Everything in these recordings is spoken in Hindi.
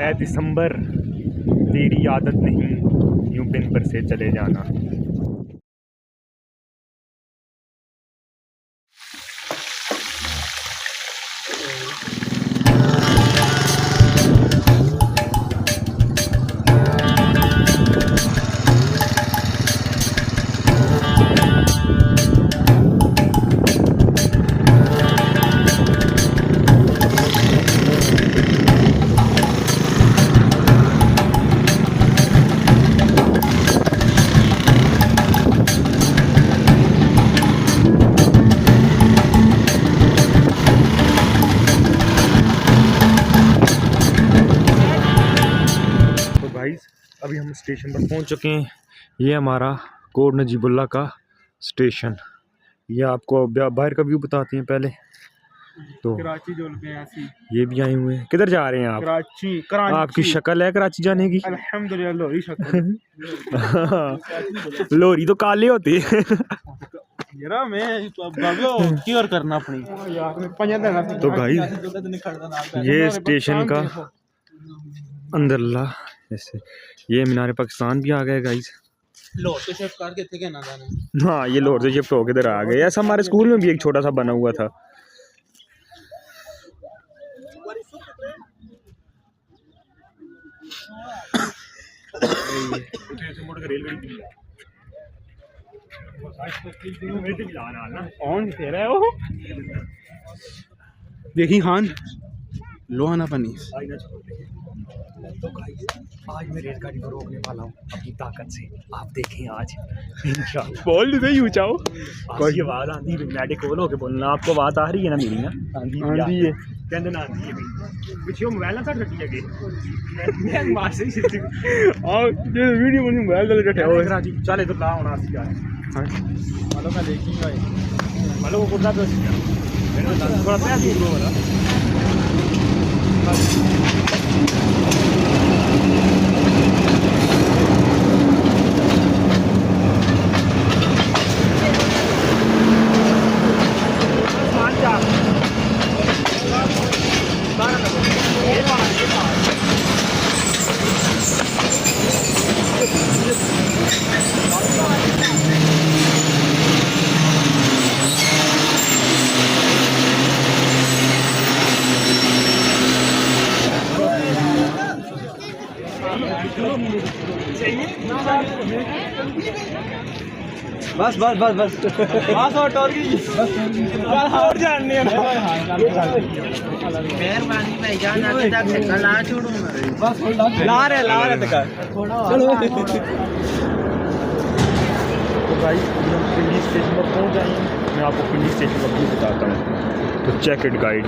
ऐ दिसंबर तेरी आदत नहीं यूं पिन पर से चले जाना। अभी हम स्टेशन पर पहुंच चुके हैं। ये हमारा कोट नजीबुल्ला का स्टेशन। ये आपको बाहर का व्यू बताते हैं पहले तो। कराची जो ये भी आए हुए हैं। किधर जा रहे हैं आप? कराची। आपकी शक्ल है कराची जाने की। अल्हम्दुलिल्लाह लोरी शक्ल। लोरी तो काले होते हैं। यार मैं की और करना अपनी तो भाई ये स्टेशन का अंदर ला जैसे ये मीनार पाकिस्तान भी आ गए गाइस। लाहौर से शिफ्ट करके थे क्या ना जाने। हाँ ये लाहौर से शिफ्ट होके इधर आ गए। ऐसा हमारे स्कूल में भी एक छोटा सा बना हुआ था। देखी खान लोहाना पनी। तो आज मैं रेलगाड़ी को रोकने वाला हूँ अपनी ताकत से। आप देखें आज इंशाल्लाह। बोल नहीं ऊंचाओ कोई आवाज आंधी मैडिक खोलो के बोलना। आपको आवाज आ रही है ना मेरी? ना आंधी है कहते ना आंधी है पीछे मोबाइल ना साथ रखी लगे मैं मार से ही और ये वीडियो में मोबाइल ले बैठे हो कराची चले तो ला होना सी यार। हां मालो का लेकिन मालो को कुत्ता तो थोड़ा पैसा दूर वाला। बस बस बस बस बस और और जानने मेहरबानी भाईजान अभी तक से कल आ छोड़ूंगा। बस ला रहे तक चलो। तो भाई हम पिंडी स्टेशन पर पहुंच जाए। मैं आपको पिंडी स्टेशन का व्यू बताता हूँ। तो चेक इट गाइड।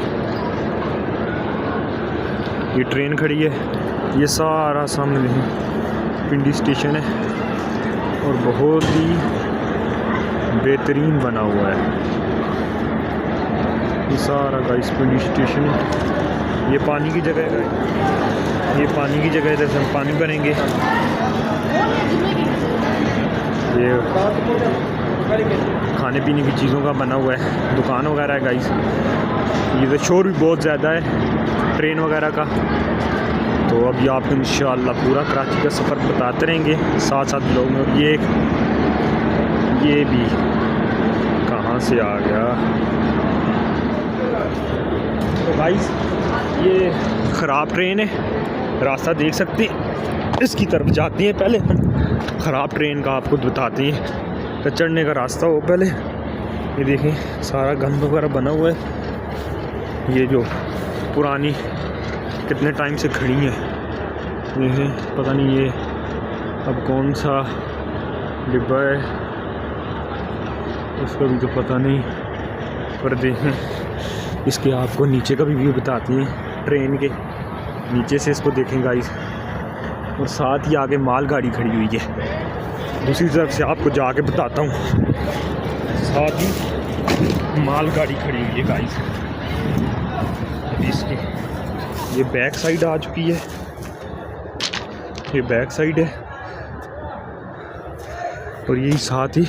ये ट्रेन खड़ी है। ये सारा सामने नहीं पिंडी स्टेशन है और बहुत ही बेहतरीन बना हुआ है। ये सारा गाइस पिंडी स्टेशन है। ये पानी की जगह है। ये पानी की जगह है। जैसे हम पानी भरेंगे। ये खाने पीने की चीज़ों का बना हुआ है। दुकान वगैरह है गाइस। ये तो शोर भी बहुत ज़्यादा है ट्रेन वगैरह का। तो अभी आपको इंशाअल्लाह पूरा कराची का सफ़र बताते रहेंगे साथ साथ लोग में। और ये भी कहाँ से आ गया? तो भाई ये ख़राब ट्रेन है। रास्ता देख सकते हैं इसकी तरफ जाती हैं। पहले ख़राब ट्रेन का आपको बताते हैं कि चढ़ने का रास्ता हो। पहले ये देखें सारा गंद वगैरह बना हुआ है। ये जो पुरानी कितने टाइम से खड़ी है ये पता नहीं ये अब कौन सा डिब्बा है उसका भी तो पता नहीं। पर देखें इसके आपको नीचे का भी व्यू बताती हैं ट्रेन के नीचे से। इसको देखें गाइस। और साथ ही आगे मालगाड़ी खड़ी हुई है। दूसरी तरफ से आपको जाके बताता हूँ। साथ ही मालगाड़ी खड़ी हुई है गाइस। इसकी ये बैक साइड आ चुकी है। ये बैक साइड है और यही साथ ही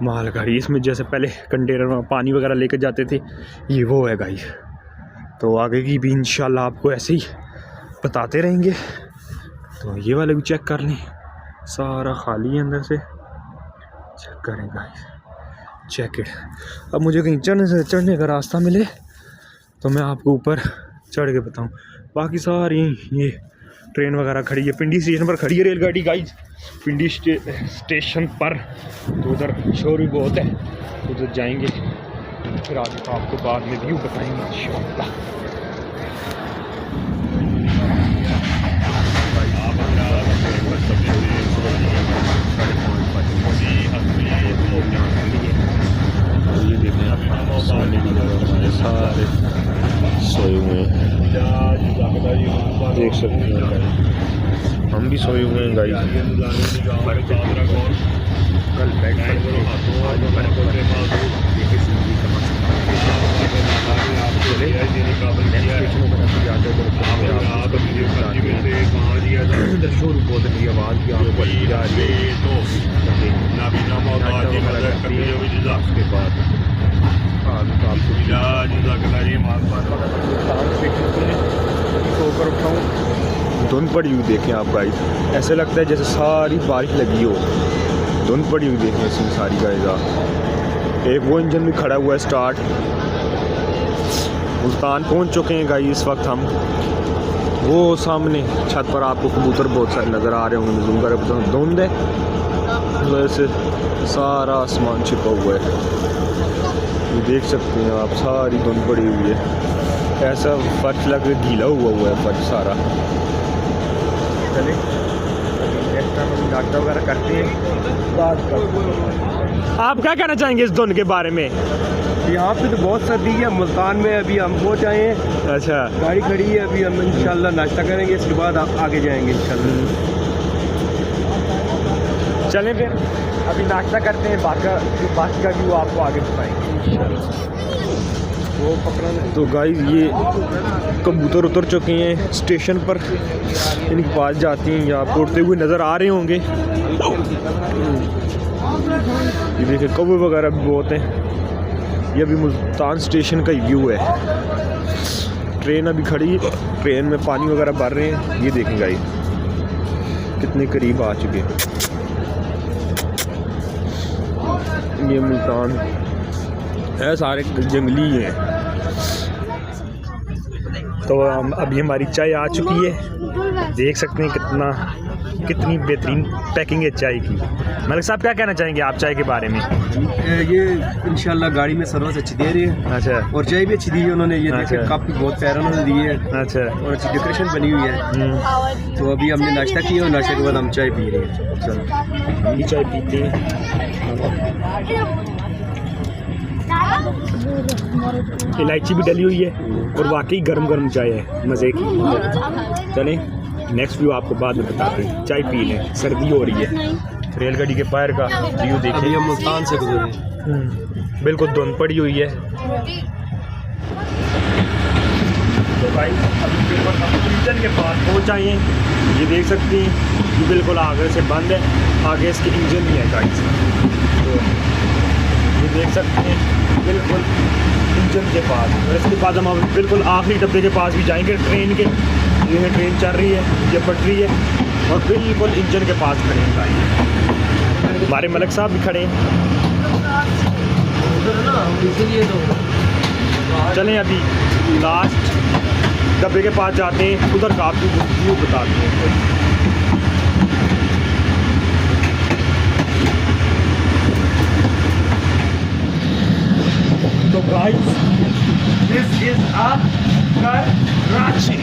मालगाड़ी। इसमें जैसे पहले कंटेनर में पानी वगैरह लेकर जाते थे ये वो है गाइस। तो आगे की भी इंशाल्लाह आपको ऐसे ही बताते रहेंगे। तो ये वाले भी चेक कर लें, सारा खाली है अंदर से, चेक करें गाइस, चेक इट। अब मुझे कहीं चढ़ने का रास्ता मिले तो मैं आपको ऊपर चढ़ के बताऊं। बाकी सारी ये ट्रेन वगैरह खड़ी है, पिंडी स्टेशन पर खड़ी है रेलगाड़ी गाइस, पिंडी स्टेशन पर। तो उधर शोर भी बहुत है, उधर जाएंगे फिर आगे तो आपको बाद में व्यू बताएंगे इंशाअल्लाह। ये देखें आप, सोने की जगह हमारे सारे सोए हुए हैं, देख सकते हैं गाइस, हम भी सोए हुए हैं गाइस। कल बैठ शोर बहुत है, आवाज़ की उसके बाद सोकर उठाऊँ, धुंध पड़ी हुई देखें आप गाइस, ऐसे लगता है जैसे सारी बारिश लगी हो, धुंध पड़ी हुई देखें इसमें सारी गाइस। एक वो इंजन भी खड़ा हुआ है स्टार्ट। मुल्तान पहुंच चुके हैं गाइस इस वक्त हम। वो सामने छत पर आपको कबूतर बहुत सारे नज़र आ रहे होंगे, जूम कर धुंध है, वैसे सारा आसमान छिपा हुआ है, ये देख सकते हैं आप, सारी धुंध पड़ी हुई है, ऐसा फर्श लग गीला हुआ है फर्श सारा। चले नाश्ता वगैरह करते हैं, बात करते हैं। आप क्या कहना चाहेंगे इस धुंध के बारे में? यहाँ पे तो बहुत सर्दी है, मुल्तान में अभी हम पहुँच आए हैं। अच्छा, गाड़ी खड़ी है, अभी हम इंशाल्लाह नाश्ता करेंगे, इसके बाद आप आगे जाएंगे इंशाल्लाह। चलें फिर अभी नाश्ता करते हैं, बाकी का व्यू आपको आगे बताएंगे इंशाल्लाह। वो पकड़ना। तो गाइस ये कबूतर उतर चुके हैं स्टेशन पर, इनके पास जाती हैं, या आपको उड़ते हुए नज़र आ रहे होंगे। ये देखिए कौवे वगैरह भी बहुत हैं। ये अभी मुल्तान स्टेशन का व्यू है, ट्रेन अभी खड़ी है, ट्रेन में पानी वगैरह भर रहे हैं। ये देखें गाइस कितने करीब आ चुके हैं। ये मुल्तान है, सारे जंगली हैं। तो अभी हमारी चाय आ चुकी है, देख सकते हैं कितनी बेहतरीन पैकिंग है चाय की। मलिक साहब क्या कहना चाहेंगे आप चाय के बारे में? ये इंशाल्लाह गाड़ी में सर्विस अच्छी दे रही है। अच्छा, और चाय भी अच्छी दी है उन्होंने, ये अच्छा, काफ़ी बहुत प्यारा उन्होंने दी है। अच्छा, और अच्छी डेकोरेशन बनी हुई है। तो अभी हमने नाश्ता किया और नाश्ते के बाद हम चाय पी रहे हैं। चलो हम भी चाय पीते हैं। इलायची भी डली हुई है और वाकई गर्म गर्म चाय है, मज़े की। चलें नेक्स्ट व्यू आपको बाद में बताते हैं, चाय पी लें, सर्दी हो रही है। रेलगाड़ी के बाहर का व्यू देखिए, हम मुल्तान से गुजरे, बिल्कुल धुंध पड़ी हुई है। तो भाई अभी बिल्कुल हम इंजन के पास पहुँच आए हैं, ये देख सकते हैं ये बिल्कुल आगे से बंद है, आगे इसके इंजन भी है गाइस। तो ये देख सकते हैं बिल्कुल इंजन के पास, और इसके बाद हम बिल्कुल आखिरी डब्बे के पास भी जाएंगे ट्रेन के। ये ट्रेन चल रही है, ये पटरी है, और बिल्कुल इंजन के पास खड़े हैं गाइस। हमारे मलिक साहब भी खड़े हैं। चलें अभी लास्ट डब्बे के पास जाते हैं, उधर का आपको व्यू बताते हैं। तो guys this is a Karachi,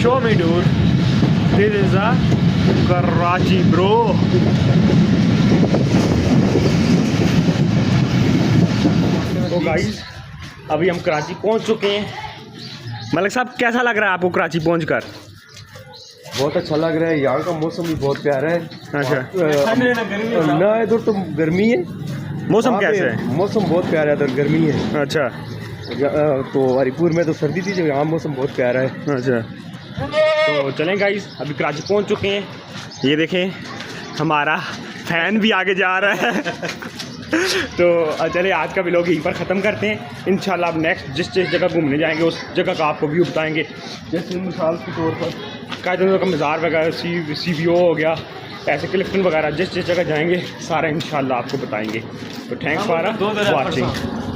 show me dude, this is a Karachi bro. तो गाइस अभी हम कराची पहुंच चुके हैं। मलिक साहब कैसा लग रहा है आपको कराची पहुंचकर? बहुत अच्छा लग रहा है, यहाँ का मौसम भी बहुत प्यारा है। अच्छा, ना इधर तो गर्मी है। मौसम कैसे है? मौसम बहुत प्यारा है, इधर गर्मी है। अच्छा, तो हरिपुर में तो सर्दी थी, जो यहाँ मौसम बहुत प्यारा है। अच्छा, तो चलें गाइस अभी कराची पहुंच चुके हैं। ये देखें हमारा फैन भी आगे जा रहा है। तो चलिए आज का व्लॉग यहीं पर ख़त्म करते हैं। इंशाल्लाह अब नेक्स्ट जिस जगह घूमने जाएंगे उस जगह का आपको व्यू बताएंगे। जैसे मिसाल के तौर पर कायदे का मज़ार वगैरह CVO हो गया, ऐसे क्लिफ्टन वगैरह जिस जगह जाएंगे सारा इंशाल्लाह आपको बताएंगे। तो थैंक्स फॉर वाचिंग।